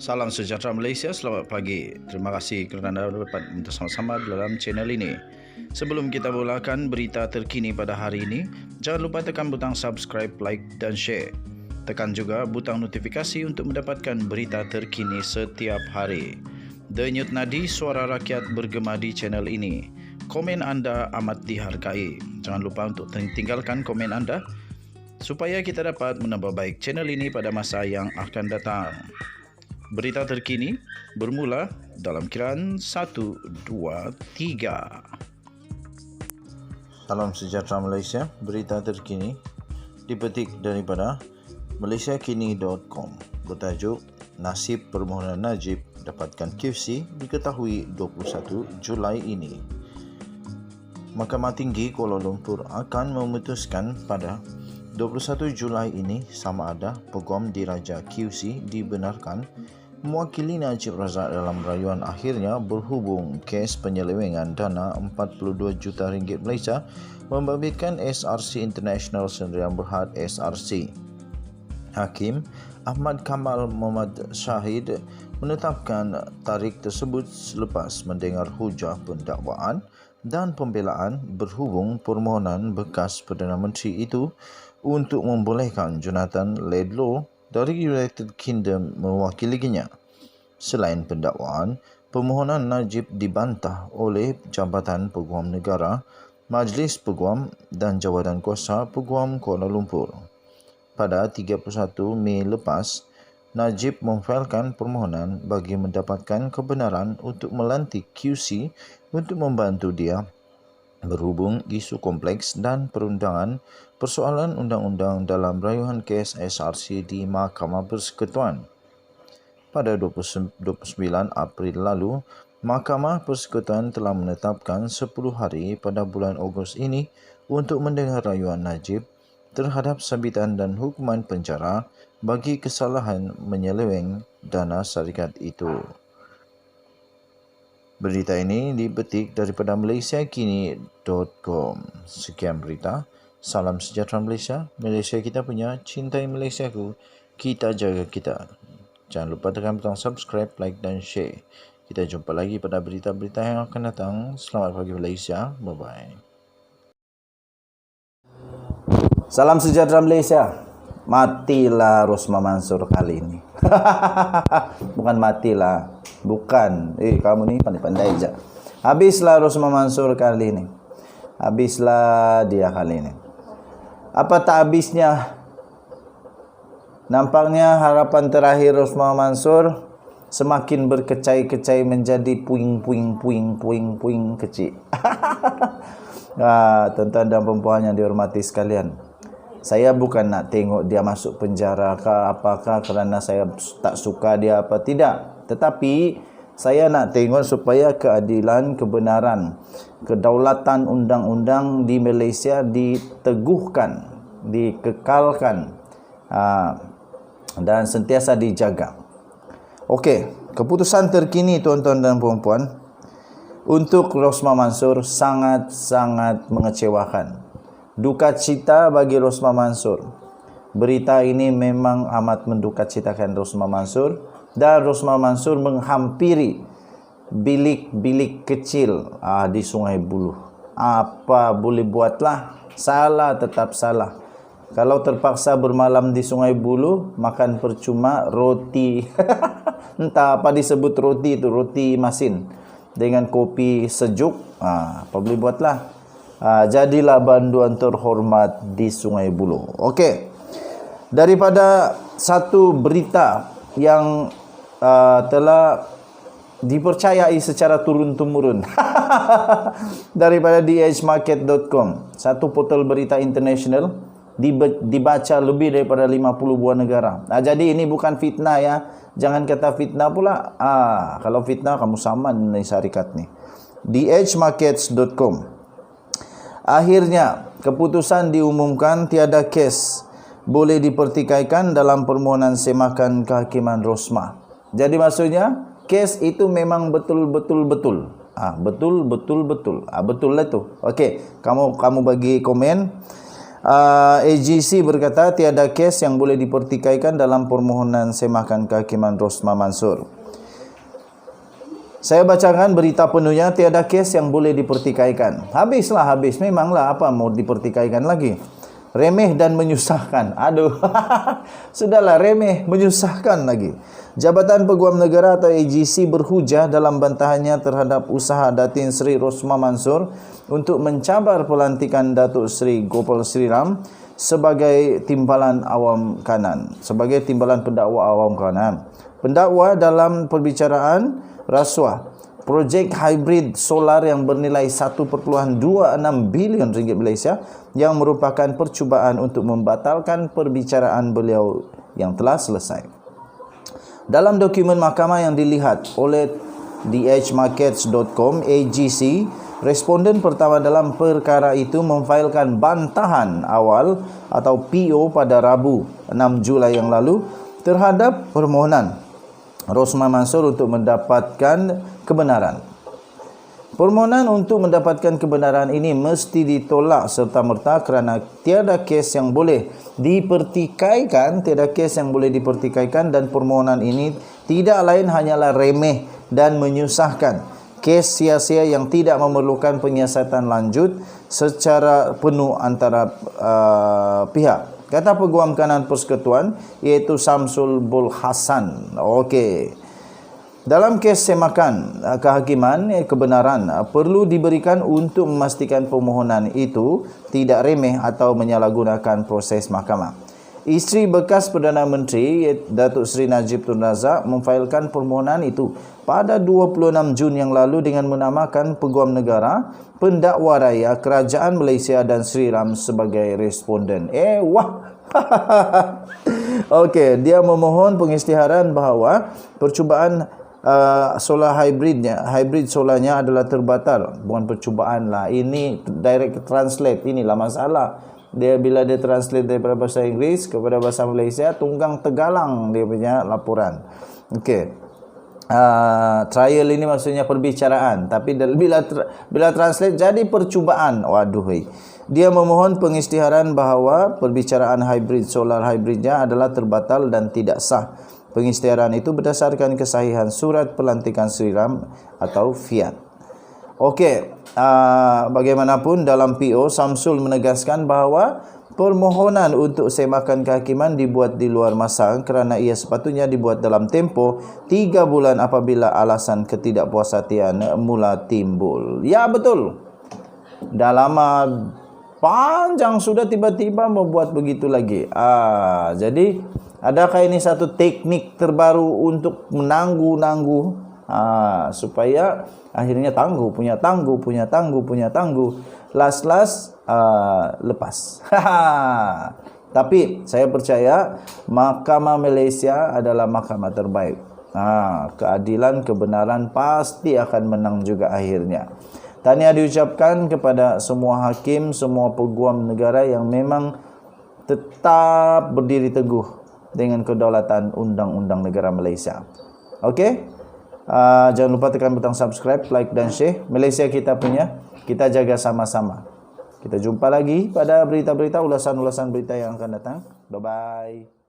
Salam sejahtera Malaysia, selamat pagi. Terima kasih kerana anda dapat bersama-sama dalam channel ini. Sebelum kita mulakan berita terkini pada hari ini, jangan lupa tekan butang subscribe, like dan share. Tekan juga butang notifikasi untuk mendapatkan berita terkini setiap hari. Denyut nadi suara rakyat bergema di channel ini. Komen anda amat dihargai. Jangan lupa untuk tinggalkan komen anda supaya kita dapat menambah baik channel ini pada masa yang akan datang. Berita terkini bermula dalam kiraan 1, 2, 3. Salam sejahtera Malaysia. Berita terkini dipetik daripada malaysiakini.com bertajuk Nasib Permohonan Najib dapatkan QC diketahui 21 Julai ini. Mahkamah Tinggi Kuala Lumpur akan memutuskan pada 21 Julai ini sama ada Peguam Diraja QC dibenarkan mewakili Najib Razak dalam rayuan akhirnya berhubung kes penyelewengan dana 42 juta ringgit Malaysia membabitkan SRC International Sdn Bhd SRC. Hakim Ahmad Kamal Muhammad Syahid menetapkan tarikh tersebut selepas mendengar hujah pendakwaan dan pembelaan berhubung permohonan bekas Perdana Menteri itu untuk membolehkan Jonathan Laidlaw dari United Kingdom mewakilinya. Selain pendakwaan, permohonan Najib dibantah oleh Jabatan Peguam Negara, Majlis Peguam dan Jawatan Kuasa Peguam Kuala Lumpur. Pada 31 Mei lepas, Najib memfailkan permohonan bagi mendapatkan kebenaran untuk melantik QC untuk membantu dia berhubung isu kompleks dan perundangan persoalan undang-undang dalam rayuan kes SRC di Mahkamah Persekutuan. Pada 29 April lalu, Mahkamah Persekutuan telah menetapkan 10 hari pada bulan Ogos ini untuk mendengar rayuan Najib terhadap sabitan dan hukuman penjara bagi kesalahan menyeleweng dana syarikat itu. Berita ini dipetik daripada malaysiakini.com. Sekian berita. Salam sejahtera Malaysia. Malaysia kita punya, cintai Malaysiaku. Kita jaga kita. Jangan lupa tekan butang subscribe, like dan share. Kita jumpa lagi pada berita-berita yang akan datang. Selamat pagi Malaysia. Bye-bye. Salam sejahtera Malaysia. Matilah Rosmah Mansor kali ini. Bukan matilah. Bukan. Kamu ni pandai-pandai je. Habislah Rosmah Mansor kali ini. Habislah dia kali ini. Apa tak habisnya? Nampaknya harapan terakhir Rosmah Mansor semakin berkecai-kecai menjadi puing kecil. Tuan-tuan dan puan yang dihormati sekalian, saya bukan nak tengok dia masuk penjara ke apakah kerana saya tak suka dia apa tidak, tetapi saya nak tengok supaya keadilan, kebenaran, kedaulatan undang-undang di Malaysia diteguhkan, dikekalkan dan sentiasa dijaga. Okey, keputusan terkini tuan-tuan dan puan-puan untuk Rosmah Mansor sangat-sangat mengecewakan. Duka cita bagi Rosmah Mansor. Berita ini memang amat mendukacitakan Rosmah Mansor, dan Rosmah Mansor menghampiri bilik-bilik kecil di Sungai Buloh. Apa boleh buatlah, salah tetap salah. Kalau terpaksa bermalam di Sungai Buloh, makan percuma roti. Entah apa disebut roti itu, roti masin dengan kopi sejuk. Apa boleh buatlah. Jadilah banduan terhormat di Sungai Buloh. Okey. Daripada satu berita yang telah dipercayai secara turun-temurun daripada dhmarket.com, satu portal berita international, dibaca lebih daripada 50 buah negara. Jadi ini bukan fitnah ya. Jangan kata fitnah pula. Kalau fitnah kamu saman ni syarikat ni. dhmarkets.com. Akhirnya keputusan diumumkan tiada kes boleh dipertikaikan dalam permohonan semakan kehakiman Rosmah. Jadi maksudnya kes itu memang betul-betul betul. Betul. Betul lah tu. Okey, kamu bagi komen. AGC berkata tiada kes yang boleh dipertikaikan dalam permohonan semakan kehakiman Rosmah Mansur. Saya bacakan berita penuhnya, tiada kes yang boleh dipertikaikan. Habis. Memanglah apa mau dipertikaikan lagi. Remeh dan menyusahkan. Aduh, sudahlah, remeh, menyusahkan lagi. Jabatan Peguam Negara atau AGC berhujah dalam bantahannya terhadap usaha Datin Seri Rosmah Mansur untuk mencabar pelantikan Datuk Seri Gopal Sri Ram sebagai timbalan pendakwa awam kanan. Pendakwa dalam perbicaraan rasuah projek hybrid solar yang bernilai 1.26 bilion ringgit Malaysia yang merupakan percubaan untuk membatalkan perbicaraan beliau yang telah selesai. Dalam dokumen mahkamah yang dilihat oleh dhmarkets.com, AGC, responden pertama dalam perkara itu memfailkan bantahan awal atau PO pada Rabu 6 Julai yang lalu terhadap permohonan Rosmah Mansur untuk mendapatkan kebenaran. Permohonan untuk mendapatkan kebenaran ini mesti ditolak serta-merta kerana tiada kes yang boleh dipertikaikan, dan permohonan ini tidak lain hanyalah remeh dan menyusahkan. Kes sia-sia yang tidak memerlukan penyiasatan lanjut secara penuh antara pihak. Kata Peguam Kanan Persekutuan iaitu Samsul Bul Hasan. Okey. Dalam kes semakan kehakiman kebenaran perlu diberikan untuk memastikan permohonan itu tidak remeh atau menyalahgunakan proses mahkamah. Isteri bekas Perdana Menteri Datuk Seri Najib Tun Razak memfailkan permohonan itu pada 26 Jun yang lalu dengan menamakan Peguam Negara, Pendakwa Raya, Kerajaan Malaysia dan Sri Ram sebagai responden. Okey, dia memohon pengisytiharan bahawa percubaan solar hybrid solarnya adalah terbatal. Bukan percubaan lah, ini direct translate, inilah masalah. Bila dia translate daripada bahasa Inggeris kepada bahasa Malaysia, tunggang tegalang dia punya laporan. Okey. Trial ini maksudnya perbicaraan, tapi bila translate jadi percubaan. Waduh. Dia memohon pengisytiharan bahawa perbicaraan solar hybridnya adalah terbatal dan tidak sah. Pengisytiharan itu berdasarkan kesahihan surat pelantikan Sri Ram atau fiat. Okey, bagaimanapun dalam PO, Samsul menegaskan bahawa permohonan untuk semakan kehakiman dibuat di luar masa kerana ia sepatutnya dibuat dalam tempoh 3 bulan apabila alasan ketidakpuashatian mula timbul. Ya, betul. Dah lama panjang sudah tiba-tiba membuat begitu lagi. Jadi adakah ini satu teknik terbaru untuk menangguh supaya akhirnya punya tangguh last lepas. Tapi saya percaya Mahkamah Malaysia adalah mahkamah terbaik. Keadilan, kebenaran pasti akan menang juga akhirnya. Tahniah diucapkan kepada semua hakim, semua peguam negara yang memang tetap berdiri teguh dengan kedaulatan undang-undang negara Malaysia. Okey? Jangan lupa tekan butang subscribe, like dan share. Malaysia kita punya, kita jaga sama-sama. Kita jumpa lagi pada berita-berita, ulasan-ulasan berita yang akan datang. Bye-bye.